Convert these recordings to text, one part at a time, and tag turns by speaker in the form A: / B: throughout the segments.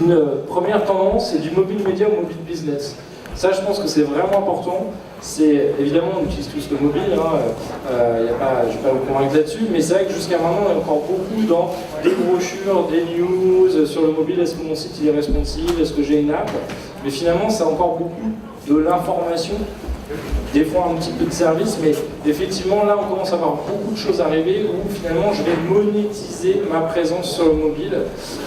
A: Une première tendance, c'est du mobile média au mobile business. Ça, je pense que c'est vraiment important. C'est évidemment, on utilise tous le mobile, je ne vais pas vous convaincre là-dessus, mais c'est vrai que jusqu'à maintenant, on est encore beaucoup dans des brochures, des news sur le mobile. Est-ce que mon site il est responsive? Est-ce que j'ai une app? Mais finalement, c'est encore beaucoup de l'information, des fois un petit peu de service, mais effectivement, là, on commence à avoir beaucoup de choses arriver où finalement, je vais monétiser ma présence sur le mobile,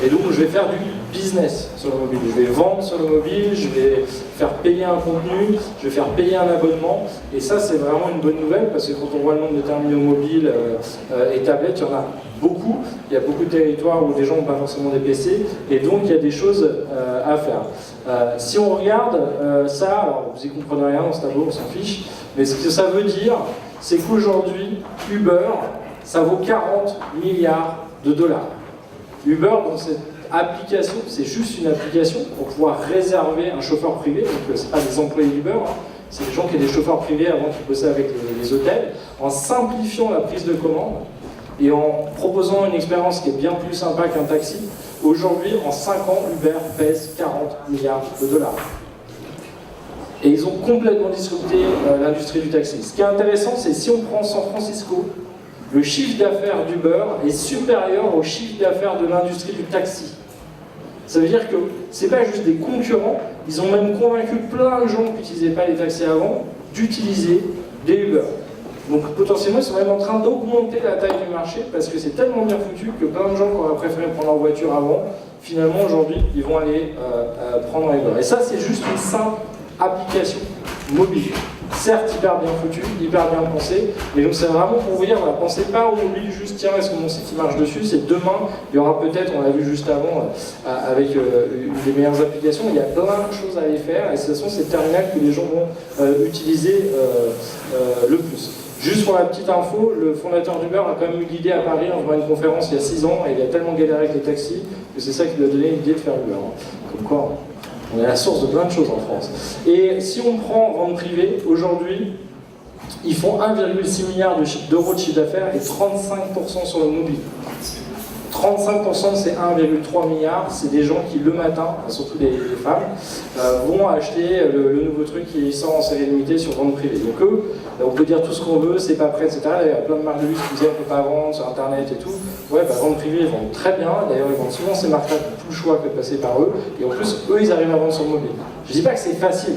A: et donc je vais faire du business sur le mobile. Je vais vendre sur le mobile, je vais faire payer un contenu, je vais faire payer un abonnement, et ça, c'est vraiment une bonne nouvelle, parce que quand on voit le nombre de terminaux mobiles et tablettes, il y en a beaucoup. Il y a beaucoup de territoires où les gens n'ont pas forcément des PC, et donc il y a des choses à faire. Si on regarde ça, alors vous y comprenez rien dans ce tableau, on s'en fiche, mais ce que ça veut dire, c'est qu'aujourd'hui, Uber, ça vaut 40 milliards de dollars. Uber, dans cette application, c'est juste une application pour pouvoir réserver un chauffeur privé, donc c'est pas des employés d'Uber, c'est des gens qui étaient des chauffeurs privés avant qui bossaient avec les hôtels, en simplifiant la prise de commande et en proposant une expérience qui est bien plus sympa qu'un taxi. Aujourd'hui, en 5 ans, Uber pèse 40 milliards de dollars. Et ils ont complètement disrupté l'industrie du taxi. Ce qui est intéressant, c'est si on prend San Francisco, le chiffre d'affaires d'Uber est supérieur au chiffre d'affaires de l'industrie du taxi. Ça veut dire que ce n'est pas juste des concurrents, ils ont même convaincu plein de gens qui n'utilisaient pas les taxis avant d'utiliser des Uber. Donc potentiellement, ils sont même en train d'augmenter la taille du marché parce que c'est tellement bien foutu que plein de gens qui auraient préféré prendre leur voiture avant, finalement aujourd'hui, ils vont aller prendre un Uber. Et ça, c'est juste une simple application mobile. Certes, hyper bien foutu, hyper bien pensé, mais donc c'est vraiment pour vous dire, voilà, pensez pas au mobile juste, tiens, est-ce que mon site marche dessus? C'est demain, il y aura peut-être, on l'a vu juste avant, avec une des meilleures applications, il y a plein de choses à aller faire, et de toute façon, c'est le terminal que les gens vont utiliser le plus. Juste pour la petite info, le fondateur d'Uber a quand même eu l'idée à Paris en faisant une conférence il y a 6 ans, et il a tellement galéré avec les taxis que c'est ça qui lui a donné l'idée de faire Uber. Comme quoi, on est la source de plein de choses en France. Et si on prend vente privée, aujourd'hui, ils font 1,6 milliard d'euros de chiffre d'affaires et 35% sur le mobile. 35% de ces 1,3 milliard, c'est des gens qui, le matin, surtout les femmes, vont acheter le nouveau truc qui sort en série limitée sur vente privée. Donc eux, on peut dire tout ce qu'on veut, c'est pas prêt, etc. Il y a plein de marques de luxe qui disaient on peut pas vendre sur internet et tout. Ouais, bah, vente privée, ils vendent très bien. D'ailleurs, ils vendent souvent ces marques-là qui ont tout le choix que de passer par eux. Et en plus, eux, ils arrivent à vendre sur le mobile. Je dis pas que c'est facile.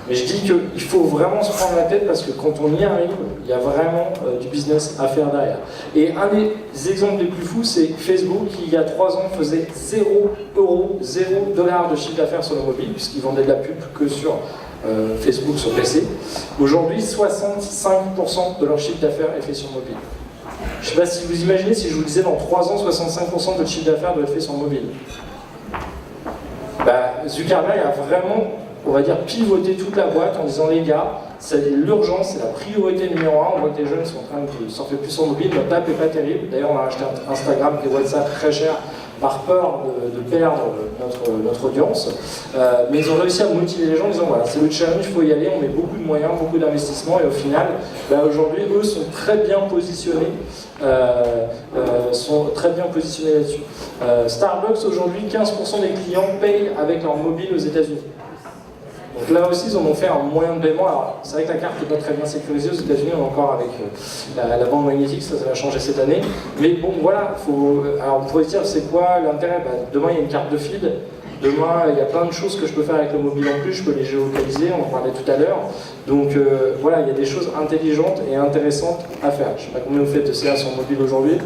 A: Mais je dis qu'il faut vraiment se prendre la tête parce que quand on y arrive, il y a vraiment du business à faire derrière. Et un des exemples les plus fous, c'est Facebook qui, il y a 3 ans, faisait 0 €, 0 $ de chiffre d'affaires sur le mobile, puisqu'ils vendaient de la pub que sur Facebook, sur PC. Aujourd'hui, 65% de leur chiffre d'affaires est fait sur mobile. Je ne sais pas si vous imaginez, si je vous disais dans 3 ans, 65% de votre chiffre d'affaires doit être fait sur mobile. Bah, Zuckerberg a vraiment, on va dire, pivoter toute la boîte en disant les gars, c'est l'urgence, c'est la priorité numéro 1. On voit que les jeunes sont en train de surfer plus sur mobile, notre app n'est pas terrible. D'ailleurs, on a acheté Instagram et WhatsApp très cher par peur de perdre notre audience. Mais ils ont réussi à motiver les gens en disant voilà, c'est le challenge, il faut y aller, on met beaucoup de moyens, beaucoup d'investissements, et au final, bah, aujourd'hui, eux sont très bien positionnés. Là-dessus. Starbucks, aujourd'hui, 15% des clients payent avec leur mobile aux États-Unis. Donc là aussi, ils en ont fait un moyen de paiement. Alors, c'est vrai que la carte n'est pas très bien sécurisée aux États-Unis, on est encore avec la bande magnétique, ça va changer cette année. Mais bon, voilà, alors on pourrait se dire, c'est quoi l'intérêt? Bah, demain, il y a une carte de feed. Demain, il y a plein de choses que je peux faire avec le mobile en plus, je peux les géolocaliser, on en parlait tout à l'heure. Donc voilà, il y a des choses intelligentes et intéressantes à faire. Je ne sais pas combien vous faites de CA sur mobile aujourd'hui.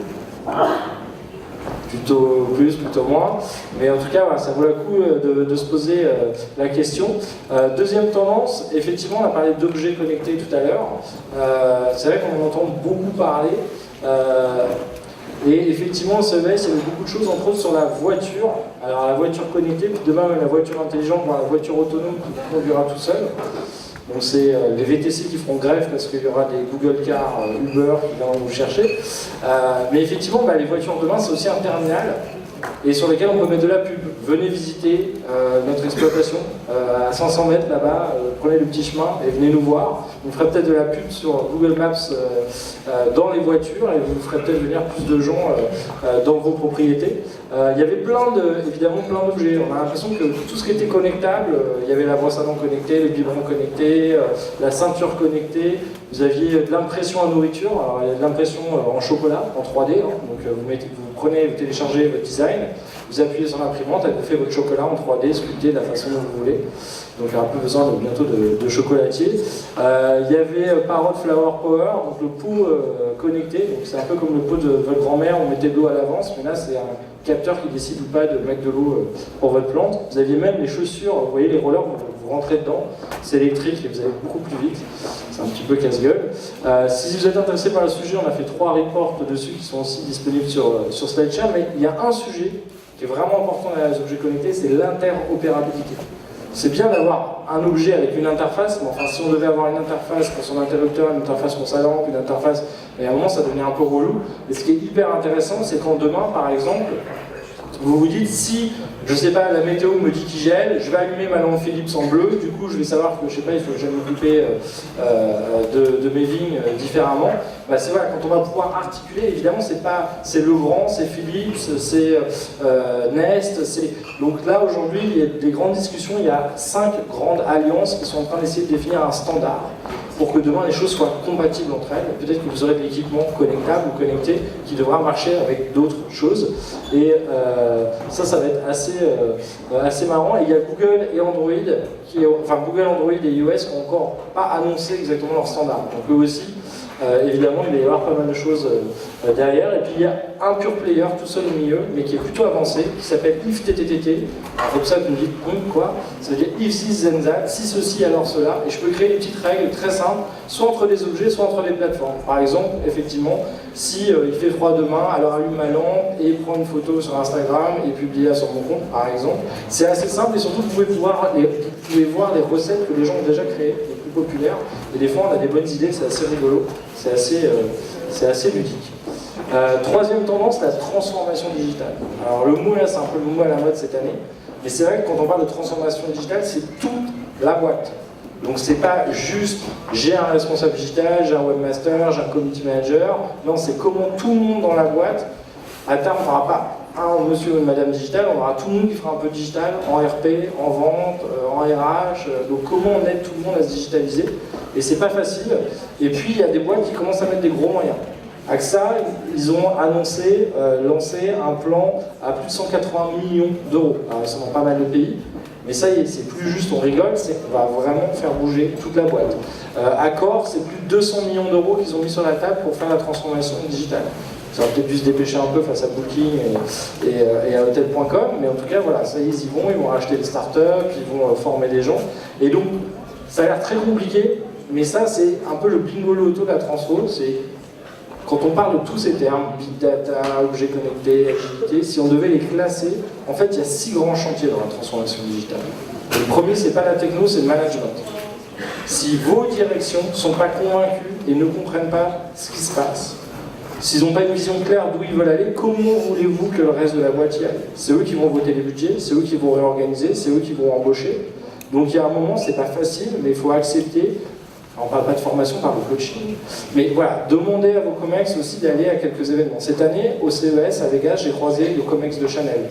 A: Plutôt plus, plutôt moins. Mais en tout cas, voilà, ça vaut le coup de se poser la question. Deuxième tendance, effectivement, on a parlé d'objets connectés tout à l'heure. C'est vrai qu'on en entend beaucoup parler. Et effectivement, au CES, il y avait beaucoup de choses, entre autres sur la voiture. Alors la voiture connectée, puis demain la voiture intelligente, voire la voiture autonome qui conduira tout seul. Donc c'est les VTC qui feront grève parce qu'il y aura des Google Cars, Uber qui viendront vous chercher. Mais effectivement, les voitures demain, c'est aussi un terminal et sur lequel on peut mettre de la pub. Venez visiter notre exploitation. à 500 mètres là-bas, prenez le petit chemin et venez nous voir. On ferait peut-être de la pub sur Google Maps dans les voitures et vous ferez peut-être venir plus de gens dans vos propriétés. Il y avait évidemment plein d'objets. On a l'impression que tout ce qui était connectable, il y avait la brosse à dents connectée, le biberon connecté, la ceinture connectée, vous aviez de l'impression à nourriture, alors il y a de l'impression en chocolat, en 3D, hein. Donc vous téléchargez votre design, vous appuyez sur l'imprimante, elle vous fait votre chocolat en 3D, sculpté de la façon dont vous voulez. Donc il y a un peu besoin bientôt de chocolatier. Il y avait Parrot Flower Power, donc le pot connecté, donc c'est un peu comme le pot de votre grand-mère, on mettait de l'eau à l'avance, mais là c'est un capteur qui décide ou pas de mettre de l'eau pour votre plante. Vous aviez même les chaussures, vous voyez les rollers, vous rentrez dedans, c'est électrique et vous allez beaucoup plus vite. C'est un petit peu casse-gueule. Si vous êtes intéressé par le sujet, on a fait 3 reports dessus qui sont aussi disponibles sur SlideShare, mais il y a un sujet qui est vraiment important dans les objets connectés, c'est l'interopérabilité. C'est bien d'avoir un objet avec une interface, mais enfin si on devait avoir une interface pour son interrupteur, une interface pour sa lampe, une interface, et à un moment ça devenait un peu relou. Et ce qui est hyper intéressant, c'est quand demain, par exemple, vous vous dites, si, je sais pas, la météo me dit qu'il gèle, je vais allumer ma lampe Philips en bleu, du coup je vais savoir que, je sais pas, il faut que j'aille m'occuper de mes vignes différemment. Bah c'est voilà, quand on va pouvoir articuler, évidemment c'est Legrand, c'est Philips, c'est Nest, donc là aujourd'hui il y a des grandes discussions, il y a 5 grandes alliances qui sont en train d'essayer de définir un standard pour que demain les choses soient compatibles entre elles. Peut-être que vous aurez de l'équipement connectable ou connecté qui devra marcher avec d'autres choses. Et ça va être assez marrant. Et il y a Google et Android, Google, Android et iOS qui n'ont encore pas annoncé exactement leur standard. Donc eux aussi, évidemment, il va y avoir pas mal de choses derrière. Et puis il y a un pure player tout seul au milieu, mais qui est plutôt avancé, qui s'appelle IFTTT. Alors comme ça, vous me dites, quoi? Ça veut dire if this then that, si ceci alors cela. Et je peux créer des petites règles très simples, soit entre les objets, soit entre les plateformes. Par exemple, effectivement, si il fait froid demain, alors allume ma lampe et prends une photo sur Instagram et publie-la sur mon compte, par exemple. C'est assez simple et surtout, vous pouvez voir les recettes que les gens ont déjà créées, les plus populaires. Et des fois, on a des bonnes idées, c'est assez rigolo, c'est assez ludique. Troisième tendance, la transformation digitale. Alors le mot là, c'est un peu le mot à la mode cette année, mais c'est vrai que quand on parle de transformation digitale, c'est toute la boîte. Donc c'est pas juste j'ai un responsable digital, j'ai un webmaster, j'ai un community manager. Non, c'est comment tout le monde dans la boîte, à terme, on n'aura pas un monsieur ou une madame digital, on aura tout le monde qui fera un peu digital en RP, en vente, en RH. Donc comment on aide tout le monde à se digitaliser? Et c'est pas facile. Et puis il y a des boîtes qui commencent à mettre des gros moyens. AXA, ils ont annoncé lancer un plan à plus de 180 millions d'euros. Alors ils sont dans pas mal de pays, mais ça y est, c'est plus juste on rigole, c'est qu'on va vraiment faire bouger toute la boîte. Accor, c'est plus de 200 millions d'euros qu'ils ont mis sur la table pour faire la transformation digitale. Ça aurait peut-être dû se dépêcher un peu face à Booking et à Hotel.com, mais en tout cas, voilà, ça y est, ils vont racheter des startups, ils vont former des gens. Et donc, ça a l'air très compliqué, mais ça, c'est un peu le bingo loto de la transfo. C'est quand on parle de tous ces termes, big data, objets connectés, agilité, si on devait les classer, en fait, il y a 6 grands chantiers dans la transformation digitale. Le premier, c'est pas la techno, c'est le management. Si vos directions ne sont pas convaincues et ne comprennent pas ce qui se passe, s'ils n'ont pas une vision claire d'où ils veulent aller, comment voulez-vous que le reste de la boîte y aille? C'est eux qui vont voter les budgets, c'est eux qui vont réorganiser, c'est eux qui vont embaucher. Donc il y a un moment, c'est pas facile, mais il faut accepter. On ne parle pas de formation, on parle de coaching. Mais voilà, demandez à vos COMEX aussi d'aller à quelques événements. Cette année, au CES, à Vegas, j'ai croisé le COMEX de Chanel.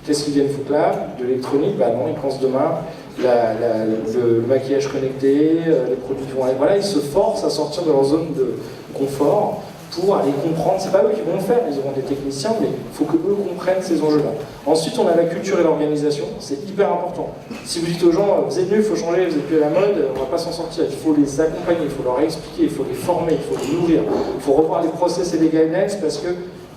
A: Qu'est-ce qu'ils viennent foutre là? De l'électronique? Bah non, ils pensent demain le maquillage connecté, les produits qui vont aller. Voilà, ils se forcent à sortir de leur zone de confort pour aller comprendre. C'est pas eux qui vont le faire, ils auront des techniciens, mais il faut que eux comprennent ces enjeux-là. Ensuite, on a la culture et l'organisation, c'est hyper important. Si vous dites aux gens, vous êtes venus, il faut changer, vous n'êtes plus à la mode, on ne va pas s'en sortir. Il faut les accompagner, il faut leur expliquer, il faut les former, il faut les nourrir. Il faut revoir les process et les guidelines parce que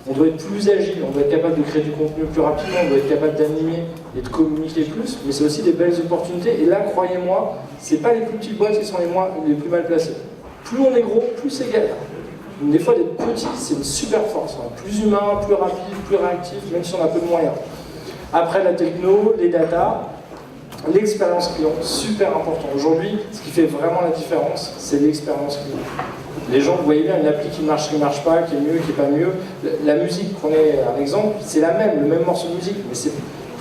A: on doit être plus agile, on doit être capable de créer du contenu plus rapidement, on doit être capable d'animer et de communiquer plus, mais c'est aussi des belles opportunités. Et là, croyez-moi, c'est pas les plus petites boîtes qui sont les plus mal placées. Plus on est gros, plus c'est galère. Donc, des fois, d'être petit, c'est une super force. Hein. Plus humain, plus rapide, plus réactif, même si on a peu de moyens. Après la techno, les data, l'expérience client, super important. Aujourd'hui, ce qui fait vraiment la différence, c'est l'expérience client. Les gens, vous voyez bien, une appli qui ne marche pas, qui est mieux, qui n'est pas mieux. La musique, prenez un exemple, c'est la même, le même morceau de musique, mais c'est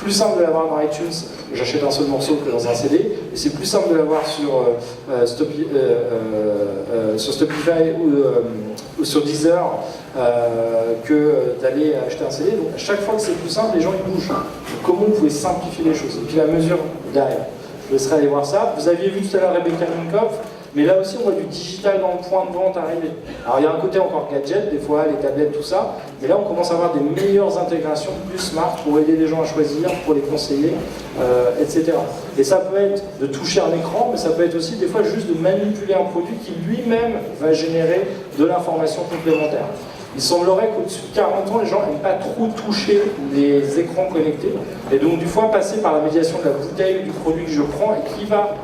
A: plus simple de l'avoir dans iTunes, j'achète un seul morceau que dans un CD, et c'est plus simple de l'avoir sur Spotify ou sur Deezer que d'aller acheter un CD. Donc à chaque fois que c'est plus simple, les gens ils bougent. Donc, comment vous pouvez simplifier les choses? Et puis la mesure derrière. Je vous laisserai aller voir ça. Vous aviez vu tout à l'heure Rebecca Minkoff, mais là aussi on voit du digital dans le point de vente arriver. Alors il y a un côté encore gadget, des fois les tablettes, tout ça, mais là on commence à avoir des meilleures intégrations, plus smart, pour aider les gens à choisir, pour les conseiller, etc. Et ça peut être de toucher un écran, mais ça peut être aussi des fois juste de manipuler un produit qui lui-même va générer de l'information complémentaire. Il semblerait qu'au-dessus de 40 ans, les gens n'aiment pas trop toucher les écrans connectés, et donc du fois passer par la médiation de la bouteille du produit que je prends et qui va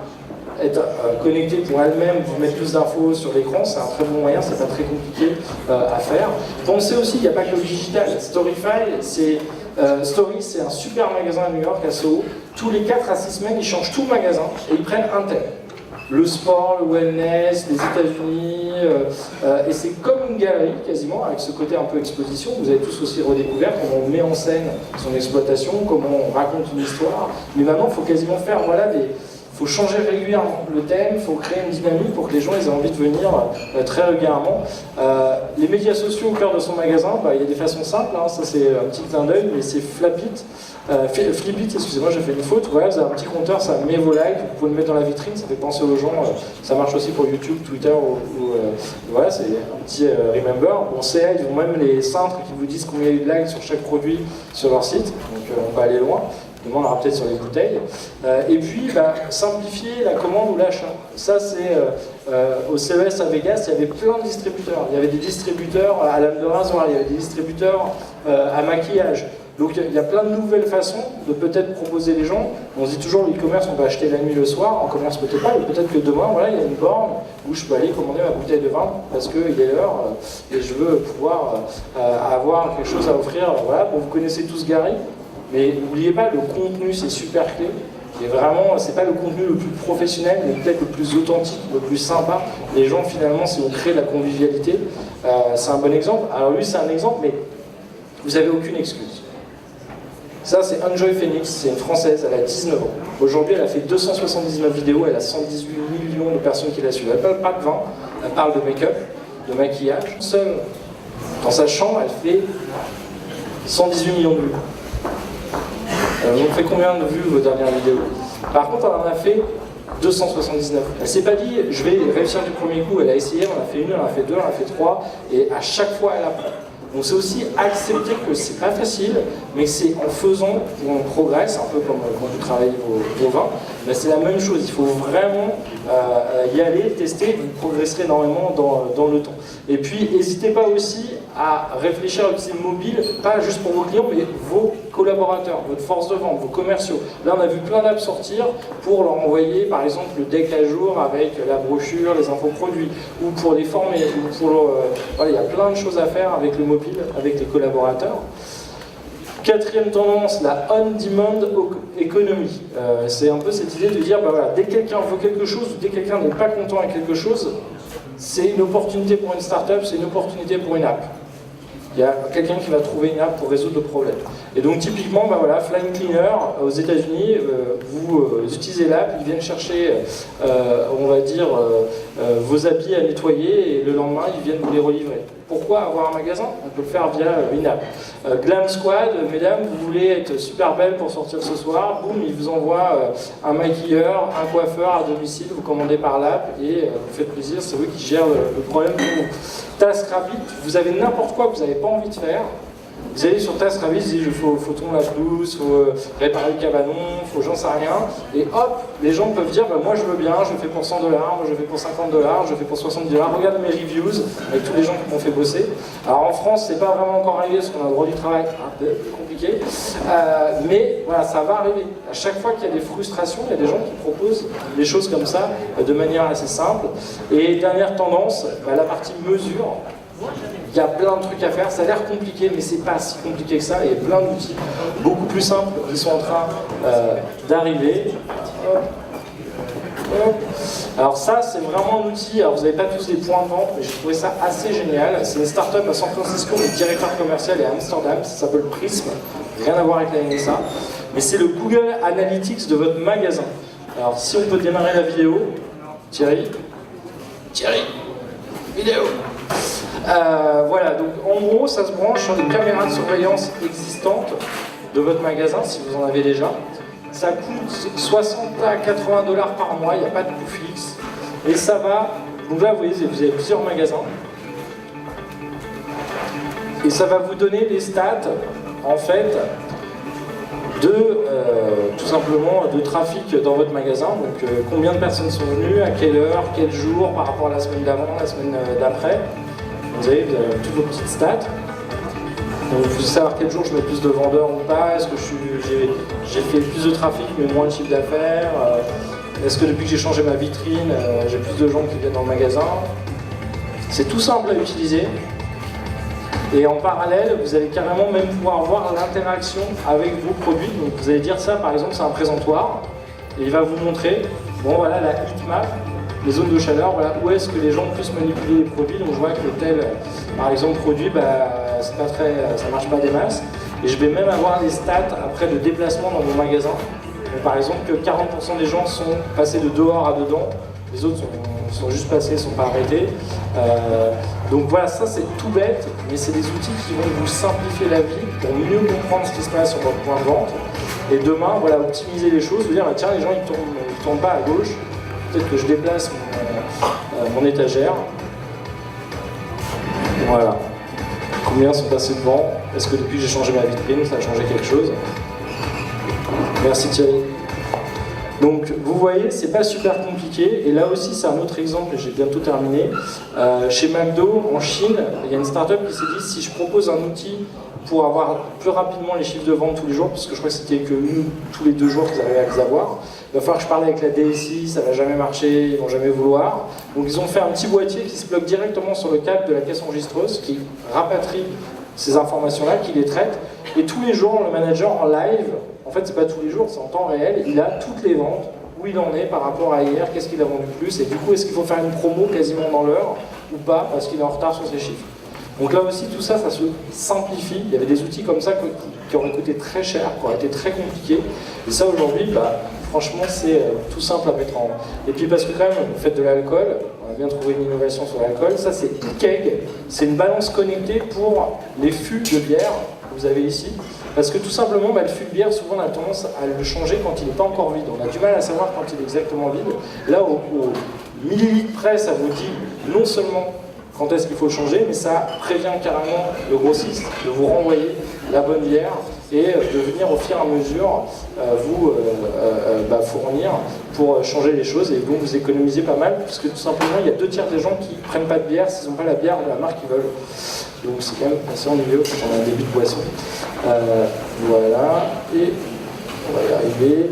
A: être connectée pour elle-même, vous mettre plus d'infos sur l'écran, c'est un très bon moyen, c'est pas très compliqué à faire. Pensez aussi, il n'y a pas que le digital. Story, c'est un super magasin à New York, à Soho. Tous les 4 à 6 semaines, ils changent tout le magasin et ils prennent un thème. Le sport, le wellness, les États-Unis, et c'est comme une galerie quasiment, avec ce côté un peu exposition. Vous avez tous aussi redécouvert comment on met en scène son exploitation, comment on raconte une histoire. Mais maintenant, il faut quasiment faire faut changer régulièrement le thème, il faut créer une dynamique pour que les gens aient envie de venir très régulièrement. Les médias sociaux au cœur de son magasin, il y a des façons simples, hein, ça c'est un petit clin d'œil, mais c'est Flipit, excusez-moi, j'ai fait une faute. Voilà, vous avez un petit compteur, ça met vos likes, vous pouvez le mettre dans la vitrine, ça fait penser aux gens. Ça marche aussi pour YouTube, Twitter, voilà, c'est un petit remember. Bon, c'est ils ont même les cintres qui vous disent combien il y a eu de likes sur chaque produit sur leur site, donc on peut aller loin. Demain, on aura peut-être sur les bouteilles. Et puis, simplifier la commande ou l'achat. Ça, c'est au CES à Vegas, il y avait plein de distributeurs. Il y avait des distributeurs à lame de rasoir, il y avait des distributeurs à maquillage. Donc, il y a plein de nouvelles façons de peut-être proposer les gens. On se dit toujours, l'e-commerce, on va acheter la nuit, le soir. En commerce, peut-être pas. Mais peut-être que demain, voilà, il y a une borne où je peux aller commander ma bouteille de vin parce qu'il est l'heure et je veux pouvoir avoir quelque chose à offrir. Voilà. Bon, vous connaissez tous Gary. Mais n'oubliez pas, le contenu, c'est super clé. Et vraiment, c'est pas le contenu le plus professionnel, mais peut-être le plus authentique, le plus sympa. Les gens, finalement, si on crée de la convivialité, c'est un bon exemple. Alors lui, c'est un exemple, mais vous n'avez aucune excuse. Ça, c'est Enjoy Phoenix, c'est une Française, elle a 19 ans. Aujourd'hui, elle a fait 279 vidéos, elle a 118 millions de personnes qui la suivent. Elle parle pas de vin, elle parle de make-up, de maquillage. Seule, dans sa chambre, elle fait 118 millions de vues. Vous avez fait combien de vues vos dernières vidéos? Par contre, elle en a fait 279. Elle s'est pas dit, je vais réussir du premier coup. Elle a essayé, elle en a fait une, elle en a fait deux, elle en a fait trois, et à chaque fois, elle apprend. Donc c'est aussi accepter que c'est pas facile, mais c'est en faisant qu'on progresse, un peu comme quand vous travaillez vos vins. Mais c'est la même chose, il faut vraiment y aller, tester, vous progresserez énormément dans le temps. Et puis n'hésitez pas aussi à réfléchir à l'utiliser mobile, pas juste pour vos clients, mais vos collaborateurs, votre force de vente, vos commerciaux. Là on a vu plein d'apps sortir pour leur envoyer par exemple le deck à jour avec la brochure, les infos produits, ou pour les former, ou pour voilà, il y a plein de choses à faire avec le mobile, avec les collaborateurs. Quatrième tendance, la on-demand economy. C'est un peu cette idée de dire, voilà, dès que quelqu'un veut quelque chose, ou dès que quelqu'un n'est pas content avec quelque chose, c'est une opportunité pour une start-up, c'est une opportunité pour une app. Il y a quelqu'un qui va trouver une app pour résoudre le problème. Et donc typiquement, voilà, Flying Cleaner, aux États-Unis, vous utilisez l'app, ils viennent chercher, on va dire, vos habits à nettoyer, et le lendemain, ils viennent vous les relivrer. Pourquoi avoir un magasin? On peut le faire via une app. Glam Squad, mesdames, vous voulez être super belle pour sortir ce soir, boum, ils vous envoient un maquilleur, un coiffeur à domicile, vous commandez par l'app et vous faites plaisir, c'est eux qui gèrent le problème pour vous. TaskRabbit, vous avez n'importe quoi que vous n'avez pas envie de faire. Vous allez sur TaskRabbit, vous dites il faut tourner la pelouse, il faut réparer le cabanon, il faut j'en sais rien. Et hop, les gens peuvent dire moi je veux bien, je fais pour 100 $, moi je fais pour 50 $, je fais pour 70 $. Regarde mes reviews avec tous les gens qui m'ont fait bosser. Alors en France, c'est pas vraiment encore arrivé parce qu'on a le droit du travail un peu compliqué. Mais voilà, ça va arriver. À chaque fois qu'il y a des frustrations, il y a des gens qui proposent des choses comme ça de manière assez simple. Et dernière tendance, la partie mesure. Il y a plein de trucs à faire, ça a l'air compliqué, mais c'est pas si compliqué que ça. Il y a plein d'outils beaucoup plus simples qui sont en train d'arriver. Alors ça, c'est vraiment un outil, alors vous n'avez pas tous les points de vente, mais j'ai trouvé ça assez génial. C'est une start-up à San Francisco, le directeur commercial est à Amsterdam, ça s'appelle Prism, rien à voir avec la NSA. mais c'est le Google Analytics de votre magasin. Alors si on peut démarrer la vidéo, Thierry, vidéo. Voilà, donc en gros ça se branche sur les caméras de surveillance existantes de votre magasin, si vous en avez déjà. Ça coûte 60 à 80 $ par mois, il n'y a pas de coût fixe. Et ça va, donc là vous voyez, vous avez plusieurs magasins. Et ça va vous donner des stats, en fait, de tout simplement de trafic dans votre magasin. Donc combien de personnes sont venues, à quelle heure, quel jour, par rapport à la semaine d'avant, la semaine d'après. Vous avez toutes vos petites stats. Donc vous savez savoir quel jour je mets plus de vendeurs ou pas, est-ce que j'ai fait plus de trafic mais moins de chiffre d'affaires, est-ce que depuis que j'ai changé ma vitrine, j'ai plus de gens qui viennent dans le magasin. C'est tout simple à utiliser. Et en parallèle, vous allez carrément même pouvoir voir l'interaction avec vos produits. Donc vous allez dire ça, par exemple, c'est un présentoir. Et il va vous montrer, bon voilà, la heatmap, les zones de chaleur, voilà, où est-ce que les gens puissent manipuler les produits. Donc je vois que tel, par exemple, produit, c'est pas très, ça marche pas des masses. Et je vais même avoir les stats après de déplacement dans mon magasin. Donc, par exemple, que 40% des gens sont passés de dehors à dedans, les autres sont juste passés, ne sont pas arrêtés. Donc voilà, ça c'est tout bête, mais c'est des outils qui vont vous simplifier la vie pour mieux comprendre ce qui se passe sur votre point de vente. Et demain, voilà, optimiser les choses, vous dire, bah, tiens, les gens ils tournent pas à gauche, peut-être que je déplace mon étagère. Voilà. Combien sont passés devant? Est-ce que depuis que j'ai changé ma vitrine, ça a changé quelque chose? Merci Thierry. Donc vous voyez, c'est pas super compliqué, et là aussi c'est un autre exemple, et j'ai bientôt terminé. Chez McDo, en Chine, il y a une startup qui s'est dit, si je propose un outil pour avoir plus rapidement les chiffres de vente tous les jours, parce que je crois que c'était que tous les 2 jours qu'ils arrivaient à les avoir, il va falloir que je parle avec la DSI, ça va jamais marcher, ils vont jamais vouloir. Donc ils ont fait un petit boîtier qui se bloque directement sur le câble de la caisse enregistreuse, qui rapatrie ces informations-là, qui les traite, et tous les jours, le manager en live, en fait c'est pas tous les jours, c'est en temps réel, il a toutes les ventes, où il en est par rapport à hier, qu'est-ce qu'il a vendu plus, et du coup est-ce qu'il faut faire une promo quasiment dans l'heure, ou pas, parce qu'il est en retard sur ses chiffres. Donc là aussi, tout ça, ça se simplifie. Il y avait des outils comme ça qui auraient coûté très cher, qui auraient été très compliqués. Et ça, aujourd'hui, franchement, c'est tout simple à mettre en... Et puis parce que quand même, vous faites de l'alcool, on a bien trouvé une innovation sur l'alcool, ça c'est e-keg, c'est une balance connectée pour les fûts de bière que vous avez ici. Parce que tout simplement, le fût de bière, souvent on a tendance à le changer quand il n'est pas encore vide. On a du mal à savoir quand il est exactement vide. Là, au millilitre près, ça vous dit non seulement quand est-ce qu'il faut le changer, mais ça prévient carrément le grossiste de vous renvoyer la bonne bière et de venir au fur et à mesure vous fournir pour changer les choses, et donc vous économisez pas mal, puisque tout simplement il y a 2 tiers des gens qui ne prennent pas de bière s'ils n'ont pas la bière de la marque qu'ils veulent. Donc c'est quand même assez ennuyeux quand on a un début de boisson. Voilà, et on va y arriver.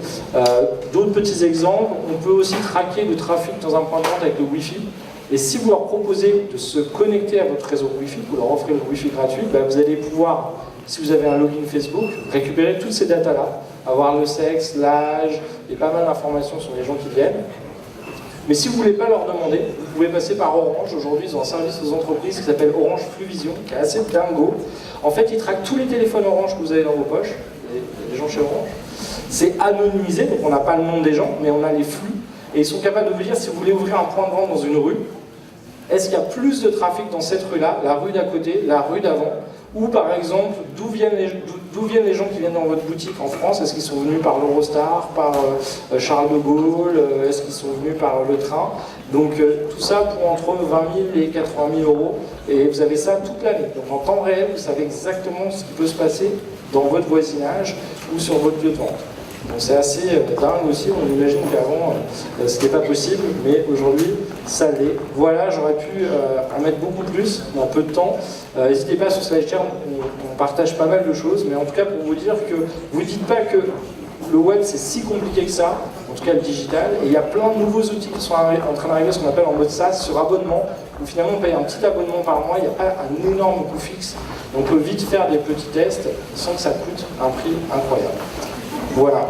A: D'autres petits exemples, on peut aussi traquer le trafic dans un point de vente avec le Wi-Fi. Et si vous leur proposez de se connecter à votre réseau Wi-Fi, vous leur offrez le Wi-Fi gratuit, vous allez pouvoir, si vous avez un login Facebook, récupérer toutes ces datas-là, avoir le sexe, l'âge, et pas mal d'informations sur les gens qui viennent. Mais si vous ne voulez pas leur demander, vous pouvez passer par Orange. Aujourd'hui, ils ont un service aux entreprises qui s'appelle Orange Fluvision, qui est assez dingo. En fait, ils traquent tous les téléphones Orange que vous avez dans vos poches, les gens chez Orange. C'est anonymisé, donc on n'a pas le nom des gens, mais on a les flux. Et ils sont capables de vous dire, si vous voulez ouvrir un point de vente dans une rue, est-ce qu'il y a plus de trafic dans cette rue-là, la rue d'à côté, la rue d'avant? Ou par exemple, d'où viennent les gens qui viennent dans votre boutique en France? Est-ce qu'ils sont venus par l'Eurostar, par Charles de Gaulle? Est-ce qu'ils sont venus par le train? Donc tout ça pour entre 20 000 et 80 000 €. Et vous avez ça toute l'année. Donc en temps réel, vous savez exactement ce qui peut se passer dans votre voisinage ou sur votre lieu de vente. Donc c'est assez dingue aussi, on imagine qu'avant c'était pas possible, mais aujourd'hui ça l'est. Voilà, j'aurais pu en mettre beaucoup plus, mais en peu de temps. N'hésitez pas sur SlideShare, on partage pas mal de choses, mais en tout cas pour vous dire que vous dites pas que le web c'est si compliqué que ça, en tout cas le digital, et il y a plein de nouveaux outils qui sont en train d'arriver, ce qu'on appelle en mode SaaS, sur abonnement, où finalement on paye un petit abonnement par mois, il n'y a pas un énorme coût fixe, donc on peut vite faire des petits tests sans que ça coûte un prix incroyable. Voilà.